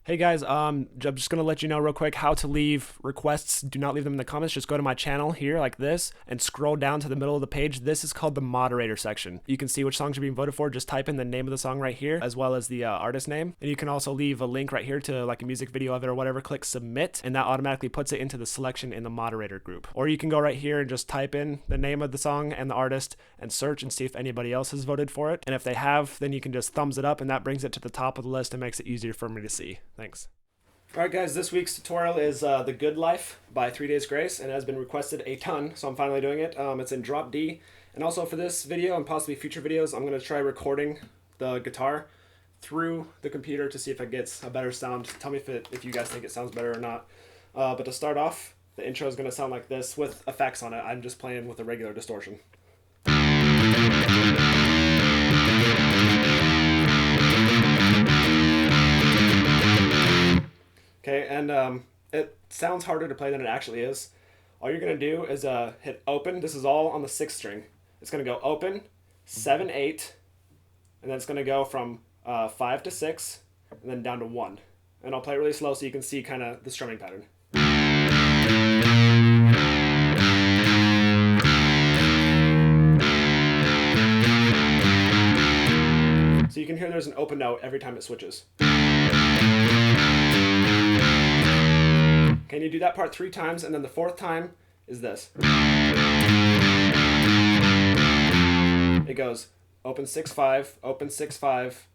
Hey guys, I'm just gonna let you know real quick how to leave requests. Do not leave them in the comments. Just go to my channel here like this and scroll down to the middle of the page. This is called the moderator section. You can see which songs are being voted for. Just type in the name of the song right here, as well as the artist name. And you can also leave a link right here to like a music video of it or whatever. Click submit, and that automatically puts it into the selection in the moderator group. Or you can go right here and just type in the name of the song and the artist and search and see if anybody else has voted for it. And if they have, then you can just thumbs it up, and that brings it to the top of the list and makes it easier for me to see. Thanks. Alright guys, this week's tutorial is The Good Life by 3 Days Grace, and it has been requested a ton, so I'm finally doing it. It's in drop D, and also for this video and possibly future videos, I'm going to try recording the guitar through the computer to see if it gets a better sound. Tell me if you guys think it sounds better or not. But to start off, the intro is going to sound like this with effects on it. I'm just playing with a regular distortion. Okay, and it sounds harder to play than it actually is. All you're going to do is hit open. This is all on the 6th string. It's going to go open, 7, 8, and then it's going to go from 5 to 6, and then down to 1. And I'll play it really slow so you can see kind of the strumming pattern. So you can hear there's an open note every time it switches. Okay, and you do that part 3 times, and then the 4th time is this. It goes open 6, 5, open 6, 5,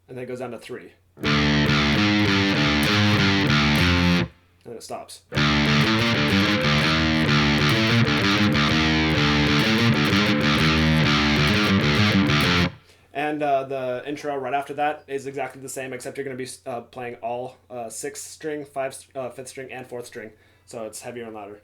and then it goes down to 3. And then it stops. And the intro right after that is exactly the same, except you're going to be playing all 6th string, 5th string, and 4th string. So it's heavier and louder.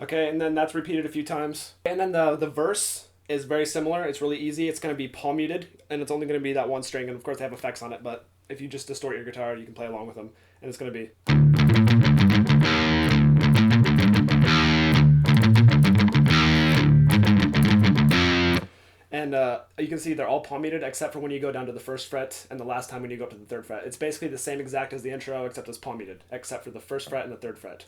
Okay, and then that's repeated a few times. And then the verse is very similar. It's really easy. It's going to be palm muted, and it's only going to be that one string. And of course they have effects on it, but if you just distort your guitar, you can play along with them. And it's going to be... And you can see they're all palm muted except for when you go down to the 1st fret and the last time when you go up to the 3rd fret. It's basically the same exact as the intro except it's palm muted, except for the 1st fret and the 3rd fret.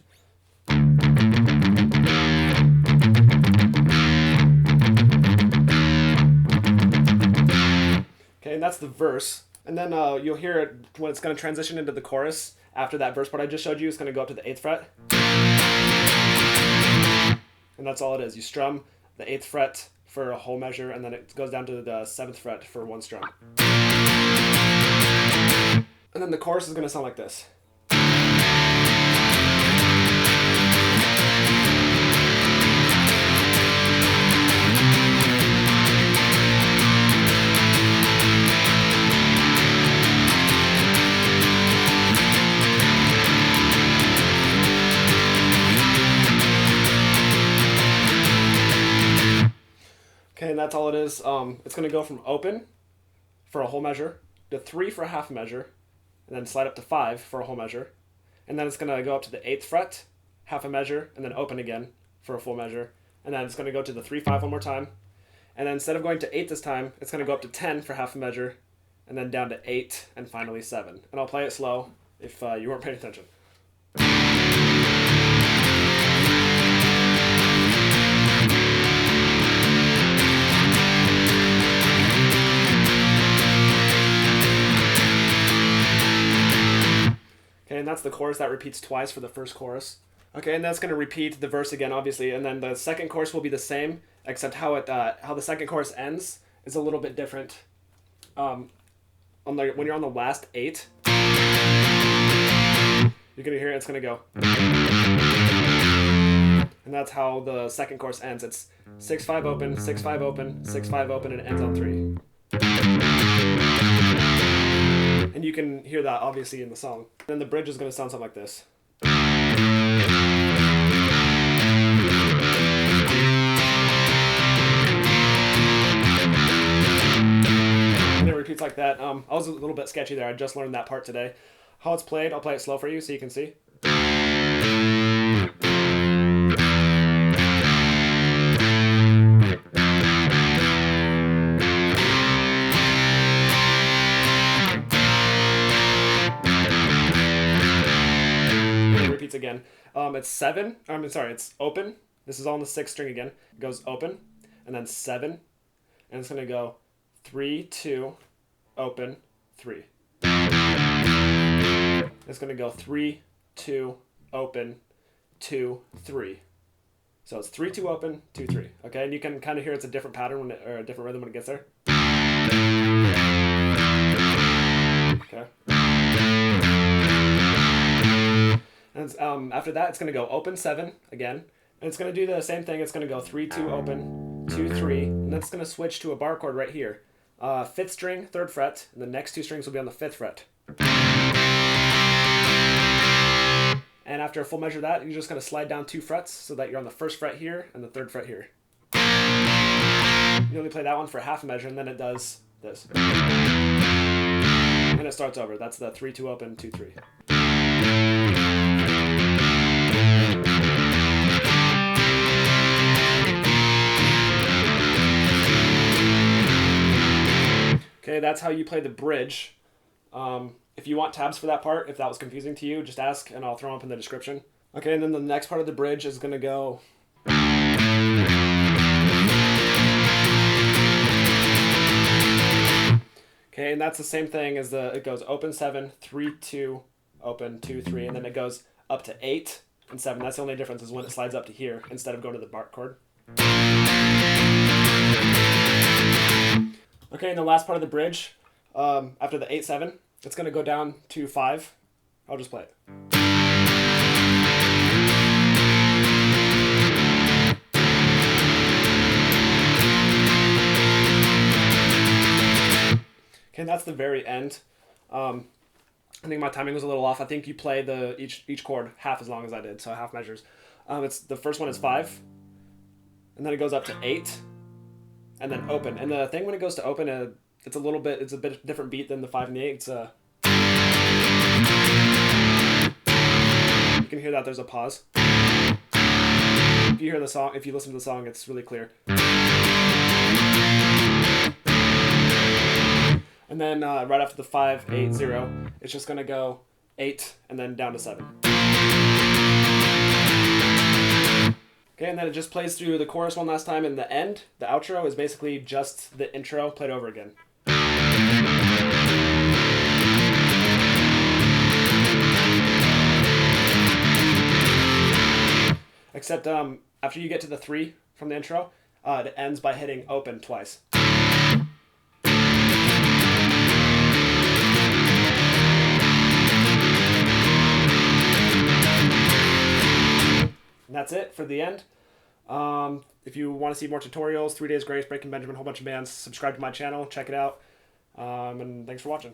Okay, and that's the verse. And then you'll hear it when it's going to transition into the chorus. After that verse part I just showed you, it's going to go up to the 8th fret. And that's all it is. You strum the 8th fret for a whole measure, and then it goes down to the 7th fret for one strum. And then the chorus is going to sound like this. Okay, and that's all it is. It's going to go from open for a whole measure to 3 for a half measure, and then slide up to 5 for a whole measure. And then it's going to go up to the 8th fret, half a measure, and then open again for a full measure. And then it's going to go to the 3, 5 one more time. And then instead of going to 8 this time, it's going to go up to 10 for half a measure, and then down to 8, and finally 7. And I'll play it slow if you weren't paying attention. Okay, and that's the chorus. That repeats twice for the first chorus. Okay, and that's going to repeat the verse again, obviously, and then the second chorus will be the same, except how the second chorus ends is a little bit different. When you're on the last 8, you're going to hear it. It's going to go, and that's how the second chorus ends. It's 6, 5 open, 6, 5 open, 6, 5 open, and it ends on 3. And And you can hear that obviously in the song. Then the bridge is going to sound something like this. And it repeats like that. I was a little bit sketchy there. I just learned that part today. How it's played, I'll play it slow for you so you can see. It repeats again. It's 7. It's open. This is all on the 6th string again. It goes open, and then 7, and it's gonna go 3, 2, open, 3. It's going to go 3, 2, open, 2, 3. So it's 3, 2, open, 2, 3. Okay, and you can kind of hear it's a different pattern or a different rhythm when it gets there. Okay. And after that, it's going to go open 7 again. And it's going to do the same thing. It's going to go 3, 2, open, 2, 3. And then it's going to switch to a bar chord right here. 5th string, 3rd fret, and the next 2 strings will be on the 5th fret. And after a full measure of that, you're just going to slide down 2 frets so that you're on the 1st fret here and the 3rd fret here. You only play that one for half a measure, and then it does this. And it starts over. That's the 3, 2, open, 2, 3. Okay, that's how you play the bridge. If you want tabs for that part, if that was confusing to you, just ask and I'll throw them up in the description. Okay, and then the next part of the bridge is going to go... Okay, and that's the same thing as it goes open 7, 3, 2, open 2, 3, and then it goes up to 8 and 7. That's the only difference is when it slides up to here instead of going to the bar chord. Okay, and the last part of the bridge, after the 8, 7, it's going to go down to 5. I'll just play it. Okay, and that's the very end. I think my timing was a little off. I think you play each chord half as long as I did, so half measures. It's the first one is 5, and then it goes up to 8, and then open. And the thing when it goes to open, it's a bit different beat than the 5 and the 8. You can hear that there's a pause. If you hear the song, if you listen to the song, it's really clear. And then right after the 5, 8, 0, it's just gonna go 8 and then down to 7. Okay, and then it just plays through the chorus one last time, and the end, the outro, is basically just the intro played over again. Except after you get to the 3 from the intro, it ends by hitting open twice. And that's it for the end. If you want to see more tutorials, 3 Days Grace, Breaking Benjamin, a whole bunch of bands, subscribe to my channel, check it out. And thanks for watching.